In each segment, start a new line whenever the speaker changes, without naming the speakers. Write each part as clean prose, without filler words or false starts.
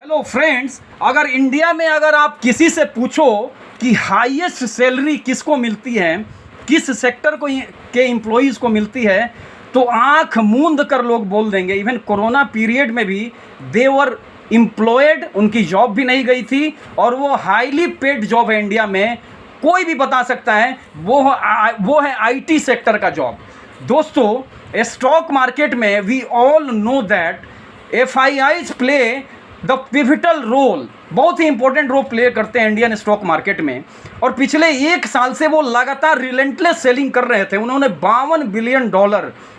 Hello friends, अगर India में अगर आप किसी से पूछो कि हाईएस्ट सैलरी किसको मिलती है, किस सेक्टर को के एम्प्लॉइज़ को मिलती है, तो आंख मूंद कर लोग बोल देंगे। इवन कोरोना पीरियड में भी देवर एम्प्लॉयड, उनकी जॉब भी नहीं गई थी और वो हाईली पेड जॉब है इंडिया में। कोई भी बता सकता है वो है आईटी सेक्टर का जॉब। दोस्तों, स्टॉक मार्केट में we all know that FIIs play the pivotal role, बहुत ही इंपॉर्टेंट रोल प्ले करते हैं इंडियन स्टॉक मार्केट में। और पिछले एक साल से वो लगातार रिलेंटलेस सेलिंग कर रहे थे। उन्होंने $52 बिलियन,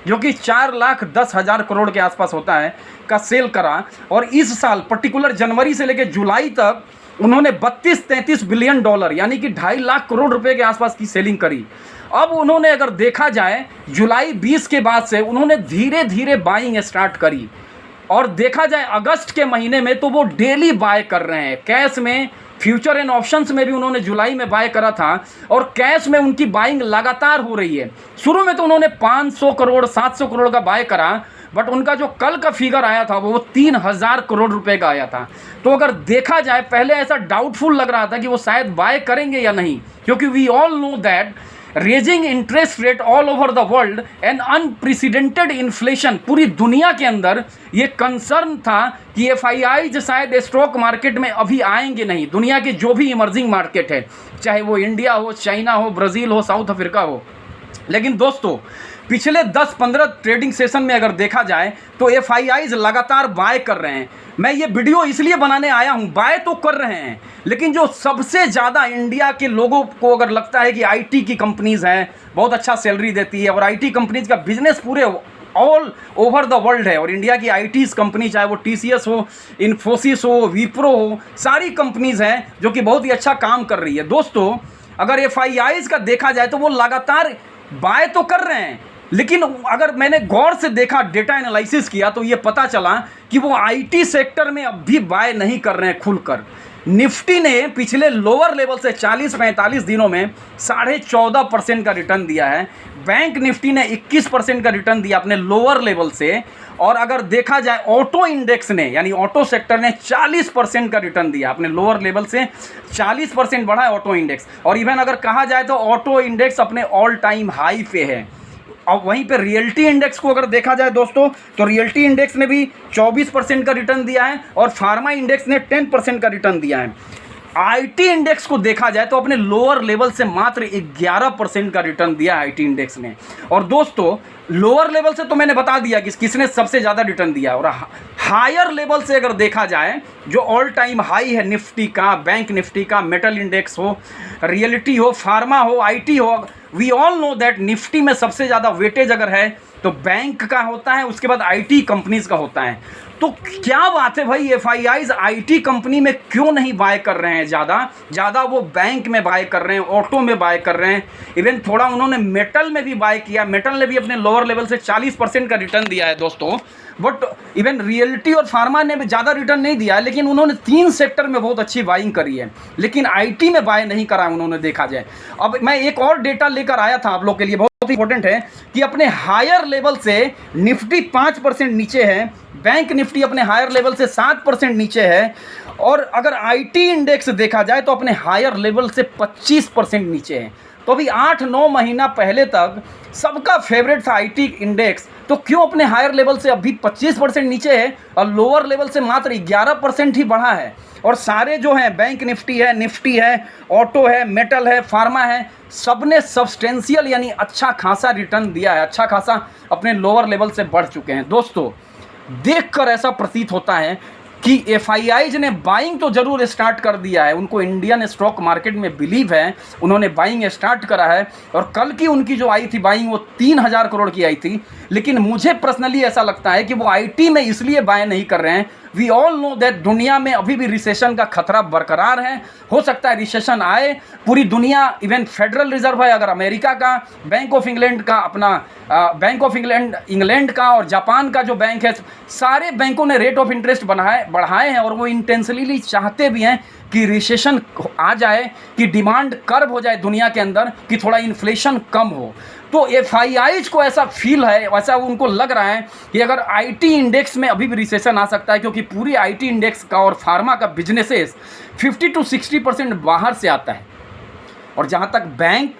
जो कि 4,10,000 करोड़ के आसपास होता है, का सेल करा। और इस साल पर्टिकुलर जनवरी से लेकर जुलाई तक उन्होंने $32-33 बिलियन, यानी कि 2.5 लाख करोड़ रुपए के आसपास की सेलिंग करी। अब उन्होंने अगर देखा जाए जुलाई 20 के बाद से उन्होंने धीरे धीरे बाइंग स्टार्ट करी और देखा जाए अगस्त के महीने में तो वो डेली बाय कर रहे हैं। कैश में, फ्यूचर एंड ऑप्शंस में भी उन्होंने जुलाई में बाय करा था और कैश में उनकी बाइंग लगातार हो रही है। शुरू में तो उन्होंने 500 करोड़ 700 करोड़ का बाय करा, बट उनका जो कल का फिगर आया था वो 3,000 करोड़ रुपए का आया था। तो अगर देखा जाए, पहले ऐसा डाउटफुल लग रहा था कि वो शायद बाय करेंगे या नहीं, क्योंकि we all know that raising interest rate all over the world and unprecedented inflation, पूरी दुनिया के अंदर ये कंसर्न था कि एफआईआई शायद स्टॉक मार्केट में अभी आएंगे नहीं। दुनिया के जो भी इमर्जिंग मार्केट है, चाहे वो इंडिया हो, चाइना हो, ब्राज़ील हो, साउथ अफ्रीका हो। लेकिन दोस्तों, पिछले 10-15 ट्रेडिंग सेशन में अगर देखा जाए तो एफआईआईज लगातार बाय कर रहे हैं। मैं ये वीडियो इसलिए बनाने आया हूँ, बाय तो कर रहे हैं, लेकिन जो सबसे ज़्यादा इंडिया के लोगों को अगर लगता है कि आईटी की कंपनीज़ हैं, बहुत अच्छा सैलरी देती है और आईटी कंपनीज़ का बिजनेस पूरे ऑल ओवर द वर्ल्ड है, और इंडिया की आईटी कंपनी, चाहे वो टीसीएस हो, इन्फोसिस हो, विप्रो हो, सारी कंपनीज़ हैं जो कि बहुत ही अच्छा काम कर रही है। दोस्तों, अगर एफआईआईज का देखा जाए तो वो लगातार बाय तो कर रहे हैं, लेकिन अगर मैंने गौर से देखा, डेटा एनालिसिस किया, तो ये पता चला कि वो आईटी सेक्टर में अब भी बाय नहीं कर रहे हैं खुलकर। निफ्टी ने पिछले लोअर लेवल से 40-45 दिनों में 14.5% का रिटर्न दिया है। बैंक निफ्टी ने 21% का रिटर्न दिया अपने लोअर लेवल से। और अगर देखा जाए ऑटो इंडेक्स ने, यानी ऑटो सेक्टर ने 40% का रिटर्न दिया अपने लोअर लेवल से। 40% बढ़ा है ऑटो इंडेक्स। और इवन अगर कहा जाए तो ऑटो इंडेक्स अपने ऑल टाइम हाई पे है। और वहीं पे रियल्टी इंडेक्स को अगर देखा जाए दोस्तों, तो रियल्टी इंडेक्स ने भी 24% का रिटर्न दिया है और फार्मा इंडेक्स ने 10% का रिटर्न दिया है। आईटी इंडेक्स को देखा जाए तो अपने लोअर लेवल से मात्र 11% का रिटर्न दिया आईटी इंडेक्स ने। और दोस्तों, लोअर लेवल से तो मैंने बता दिया कि किसने सबसे ज़्यादा रिटर्न दिया, और हायर लेवल से अगर देखा जाए, जो ऑल टाइम हाई है निफ्टी का, बैंक निफ्टी का, मेटल इंडेक्स हो, रियलिटी हो, फार्मा हो, आईटी हो, we all know that Nifty में सबसे ज़्यादा वेटेज अगर है तो बैंक का होता है, उसके बाद आईटी कंपनीज़ का होता है। तो क्या बात है भाई, एफआईआईज आईटी कंपनी में क्यों नहीं बाय कर रहे हैं ज़्यादा? वो बैंक में बाय कर रहे हैं, ऑटो में बाय कर रहे हैं, इवन थोड़ा उन्होंने मेटल में भी बाय किया। मेटल ने भी अपने लोअर लेवल से 40% का रिटर्न दिया है दोस्तों। बट इवन रियल्टी और फार्मा ने भी ज़्यादा रिटर्न नहीं दिया है, लेकिन उन्होंने 3 सेक्टर में बहुत अच्छी बाइंग करी है, लेकिन आईटी में बाय नहीं करा उन्होंने, देखा जाए। अब मैं एक और डेटा लेकर आया था आप लोग के लिए, बहुत इंपॉर्टेंट है कि अपने हायर लेवल से निफ्टी 5% नीचे है, बैंक निफ्टी अपने हायर लेवल से 7% नीचे है, और अगर आईटी इंडेक्स देखा जाए तो अपने हायर लेवल से 25% नीचे है। तो अभी 8-9 महीना पहले तक सबका फेवरेट था आईटी इंडेक्स, तो क्यों अपने हायर लेवल से अभी 25% नीचे है और लोअर लेवल से मात्र 11% ही बढ़ा है? और सारे जो हैं, बैंक निफ्टी है, ऑटो है, मेटल है, फार्मा है, सबने सब्सटेंशियल यानी अच्छा खासा रिटर्न दिया है, अच्छा खासा अपने लोअर लेवल से बढ़ चुके हैं। दोस्तों, देखकर ऐसा प्रतीत होता है कि एफआईआईज ने बाइंग तो ज़रूर स्टार्ट कर दिया है, उनको इंडियन स्टॉक मार्केट में बिलीव है, उन्होंने बाइंग स्टार्ट करा है। और कल की उनकी जो आई थी बाइंग, वो 3,000 करोड़ की आई थी। लेकिन मुझे पर्सनली ऐसा लगता है कि वो आईटी में इसलिए बाय नहीं कर रहे हैं, वी ऑल नो दैट दुनिया में अभी भी रिसेशन का खतरा बरकरार है। हो सकता है रिसेशन आए, पूरी दुनिया, इवन फेडरल रिजर्व है अगर अमेरिका का, बैंक ऑफ इंग्लैंड का, अपना बैंक ऑफ इंग्लैंड का, और जापान का जो बैंक है, सारे बैंकों ने रेट ऑफ इंटरेस्ट बढ़ाए हैं, और वो इंटेंशनली चाहते भी हैं कि रिसेशन आ जाए, कि डिमांड कर्व हो जाए दुनिया के अंदर, कि थोड़ा इन्फ्लेशन कम हो। तो एफआईआईज को ऐसा फील है, वैसा उनको लग रहा है कि अगर आईटी इंडेक्स में अभी भी रिसेशन आ सकता है, क्योंकि पूरी आईटी इंडेक्स का और फार्मा का बिजनेसेस 50 to 60% बाहर से आता है। और जहाँ तक बैंक,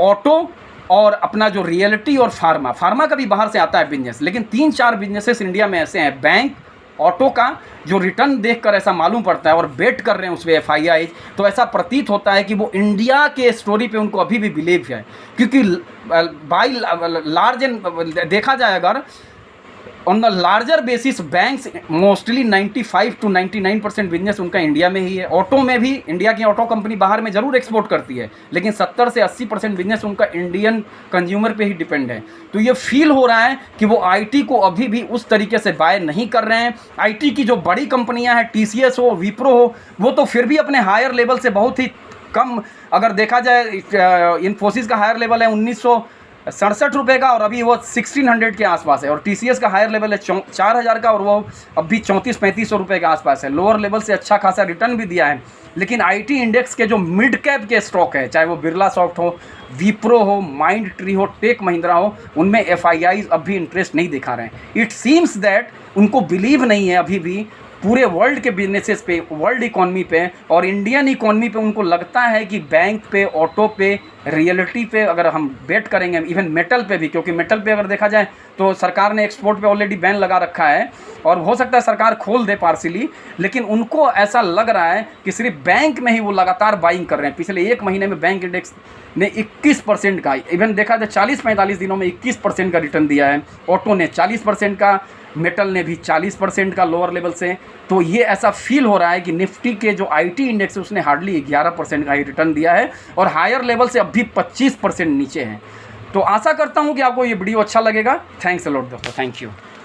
ऑटो और अपना जो रियलिटी और फार्मा का भी बाहर से आता है बिजनेस, लेकिन 3-4 बिजनेसेस इंडिया में ऐसे हैं, बैंक, ऑटो का, जो रिटर्न देखकर ऐसा मालूम पड़ता है और बेट कर रहे हैं उस पर एफआईआई, तो ऐसा प्रतीत होता है कि वो इंडिया के स्टोरी पे उनको अभी भी बिलीव है। क्योंकि बाई लार्ज देखा जाए अगर on the larger basis, banks mostly 95 to 99% business उनका इंडिया में ही है। ऑटो में भी इंडिया की ऑटो कंपनी बाहर में ज़रूर एक्सपोर्ट करती है, लेकिन 70 से 80% बिजनेस उनका इंडियन कंज्यूमर पे ही डिपेंड है। तो ये फील हो रहा है कि वो आईटी को अभी भी उस तरीके से बाय नहीं कर रहे हैं। आईटी की जो बड़ी कंपनियां हैं, टीसीएस हो, विप्रो हो, वो तो फिर भी अपने हायर लेवल से बहुत ही कम, अगर देखा जाए इन्फोसिस का हायर लेवल है 1967 रुपये का और अभी वो 1600 के आसपास है, और टीसीएस का हायर लेवल है 4000 का और वो अभी 3400-3500 रुपये के आसपास है। लोअर लेवल से अच्छा खासा रिटर्न भी दिया है। लेकिन आईटी इंडेक्स के जो मिड कैप के स्टॉक है, चाहे वो बिरला सॉफ्ट हो, विप्रो हो, माइंड ट्री हो, टेक महिंद्रा हो, उनमें एफआईआईज अभी इंटरेस्ट नहीं दिखा रहे हैं। इट सीम्स दैट उनको बिलीव नहीं है अभी भी पूरे वर्ल्ड के बिजनेसेस पे, वर्ल्ड इकॉनमी पे और इंडियन इकॉनमी पे। उनको लगता है कि बैंक पे, ऑटो पे, रियलिटी पे अगर हम बेट करेंगे, इवन मेटल पे भी, क्योंकि मेटल पे अगर देखा जाए तो सरकार ने एक्सपोर्ट पे ऑलरेडी बैन लगा रखा है और हो सकता है सरकार खोल दे पार्सिली, लेकिन उनको ऐसा लग रहा है कि सिर्फ बैंक में ही वो लगातार बाइंग कर रहे हैं। पिछले 1 महीने में बैंक इंडेक्स ने 21% का, इवन देखा जाए 40-45 दिनों में 21% का रिटर्न दिया है। ऑटो ने 40% का, मेटल ने भी 40% का लोअर लेवल से। तो ये ऐसा फील हो रहा है कि निफ्टी के जो आईटी इंडेक्स है उसने हार्डली 11% का ही रिटर्न दिया है और हायर लेवल से अब भी 25% नीचे है। तो आशा करता हूँ कि आपको ये वीडियो अच्छा लगेगा। थैंक्स अ लॉट दोस्तों, थैंक यू।